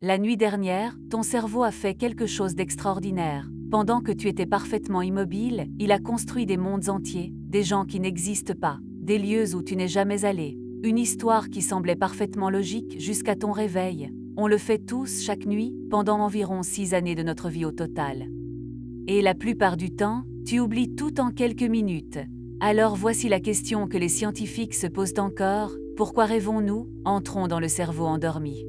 La nuit dernière, ton cerveau a fait quelque chose d'extraordinaire. Pendant que tu étais parfaitement immobile, il a construit des mondes entiers, des gens qui n'existent pas, des lieux où tu n'es jamais allé, une histoire qui semblait parfaitement logique jusqu'à ton réveil. On le fait tous chaque nuit, pendant environ 6 années de notre vie au total. Et la plupart du temps, tu oublies tout en quelques minutes. Alors voici la question que les scientifiques se posent encore, pourquoi rêvons-nous, entrons dans le cerveau endormi?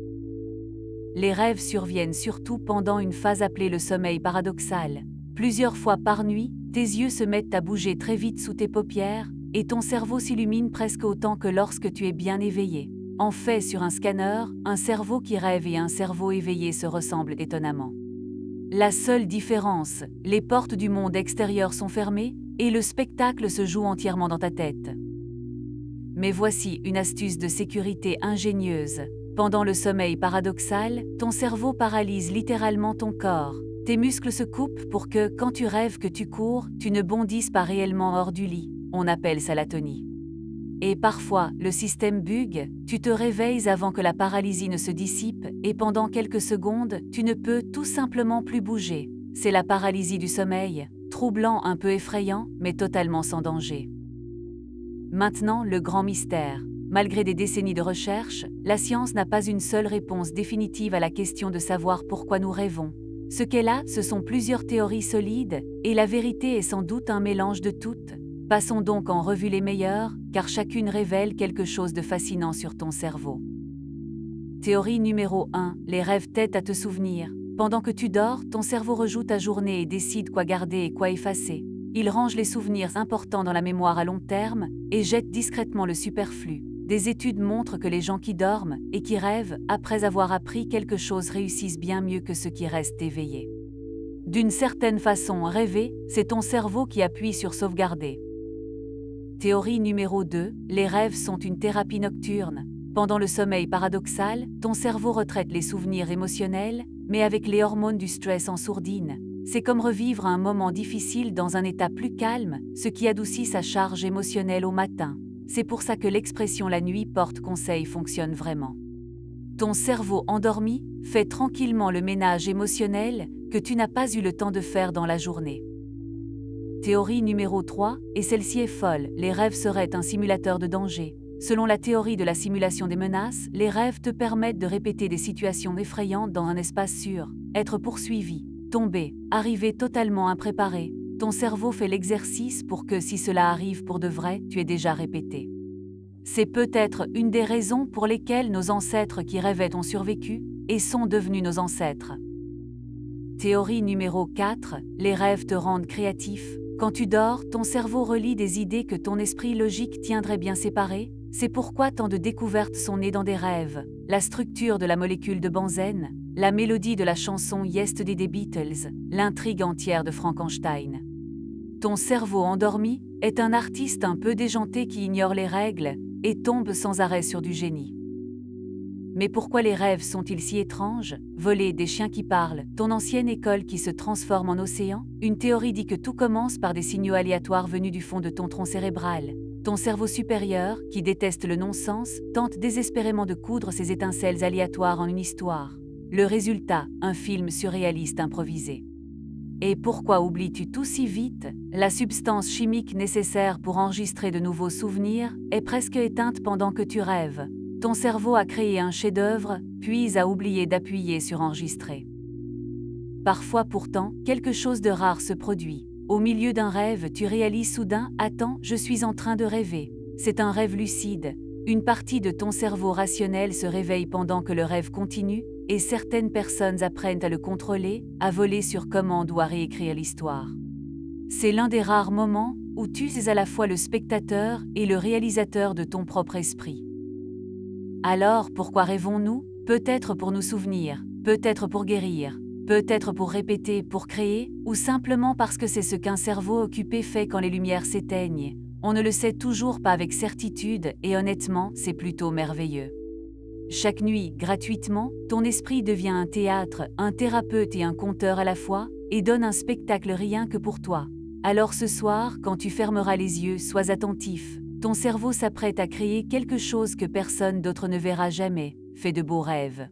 Les rêves surviennent surtout pendant une phase appelée le sommeil paradoxal. Plusieurs fois par nuit, tes yeux se mettent à bouger très vite sous tes paupières, et ton cerveau s'illumine presque autant que lorsque tu es bien éveillé. En fait, sur un scanner, un cerveau qui rêve et un cerveau éveillé se ressemblent étonnamment. La seule différence, les portes du monde extérieur sont fermées, et le spectacle se joue entièrement dans ta tête. Mais voici une astuce de sécurité ingénieuse. Pendant le sommeil paradoxal, ton cerveau paralyse littéralement ton corps. Tes muscles se coupent pour que, quand tu rêves que tu cours, tu ne bondisses pas réellement hors du lit. On appelle ça l'atonie. Et parfois, le système bug, tu te réveilles avant que la paralysie ne se dissipe, et pendant quelques secondes, tu ne peux tout simplement plus bouger. C'est la paralysie du sommeil, troublant, un peu effrayant, mais totalement sans danger. Maintenant, le grand mystère. Malgré des décennies de recherche, la science n'a pas une seule réponse définitive à la question de savoir pourquoi nous rêvons. Ce qu'elle a, ce sont plusieurs théories solides, et la vérité est sans doute un mélange de toutes. Passons donc en revue les meilleures, car chacune révèle quelque chose de fascinant sur ton cerveau. Théorie numéro 1, les rêves t'aident à te souvenir. Pendant que tu dors, ton cerveau rejoue ta journée et décide quoi garder et quoi effacer. Il range les souvenirs importants dans la mémoire à long terme et jette discrètement le superflu. Des études montrent que les gens qui dorment et qui rêvent, après avoir appris quelque chose, réussissent bien mieux que ceux qui restent éveillés. D'une certaine façon, rêver, c'est ton cerveau qui appuie sur sauvegarder. Théorie numéro 2, les rêves sont une thérapie nocturne. Pendant le sommeil paradoxal, ton cerveau retraite les souvenirs émotionnels, mais avec les hormones du stress en sourdine. C'est comme revivre un moment difficile dans un état plus calme, ce qui adoucit sa charge émotionnelle au matin. C'est pour ça que l'expression la nuit porte conseil fonctionne vraiment. Ton cerveau endormi fait tranquillement le ménage émotionnel que tu n'as pas eu le temps de faire dans la journée. Théorie numéro 3, et celle-ci est folle, les rêves seraient un simulateur de danger. Selon la théorie de la simulation des menaces, les rêves te permettent de répéter des situations effrayantes dans un espace sûr, être poursuivi, tomber, arriver totalement impréparé. Ton cerveau fait l'exercice pour que, si cela arrive pour de vrai, tu aies déjà répété. C'est peut-être une des raisons pour lesquelles nos ancêtres qui rêvaient ont survécu et sont devenus nos ancêtres. Théorie numéro 4, les rêves te rendent créatif. Quand tu dors, ton cerveau relie des idées que ton esprit logique tiendrait bien séparées. C'est pourquoi tant de découvertes sont nées dans des rêves. La structure de la molécule de benzène, la mélodie de la chanson Yesterday des Beatles, l'intrigue entière de Frankenstein. Ton cerveau endormi est un artiste un peu déjanté qui ignore les règles et tombe sans arrêt sur du génie. Mais pourquoi les rêves sont-ils si étranges? Voler, des chiens qui parlent, ton ancienne école qui se transforme en océan? Une théorie dit que tout commence par des signaux aléatoires venus du fond de ton tronc cérébral. Ton cerveau supérieur, qui déteste le non-sens, tente désespérément de coudre ces étincelles aléatoires en une histoire. Le résultat, un film surréaliste improvisé. Et pourquoi oublies-tu tout si vite? La substance chimique nécessaire pour enregistrer de nouveaux souvenirs est presque éteinte pendant que tu rêves. Ton cerveau a créé un chef-d'œuvre, puis a oublié d'appuyer sur enregistrer. Parfois pourtant, quelque chose de rare se produit. Au milieu d'un rêve, tu réalises soudain « Attends, je suis en train de rêver ». C'est un rêve lucide. Une partie de ton cerveau rationnel se réveille pendant que le rêve continue, et certaines personnes apprennent à le contrôler, à voler sur commande ou à réécrire l'histoire. C'est l'un des rares moments où tu es à la fois le spectateur et le réalisateur de ton propre esprit. Alors, pourquoi rêvons-nous? Peut-être pour nous souvenir, peut-être pour guérir, peut-être pour répéter, pour créer, ou simplement parce que c'est ce qu'un cerveau occupé fait quand les lumières s'éteignent. On ne le sait toujours pas avec certitude et honnêtement, c'est plutôt merveilleux. Chaque nuit, gratuitement, ton esprit devient un théâtre, un thérapeute et un conteur à la fois, et donne un spectacle rien que pour toi. Alors ce soir, quand tu fermeras les yeux, sois attentif. Ton cerveau s'apprête à créer quelque chose que personne d'autre ne verra jamais. Fais de beaux rêves.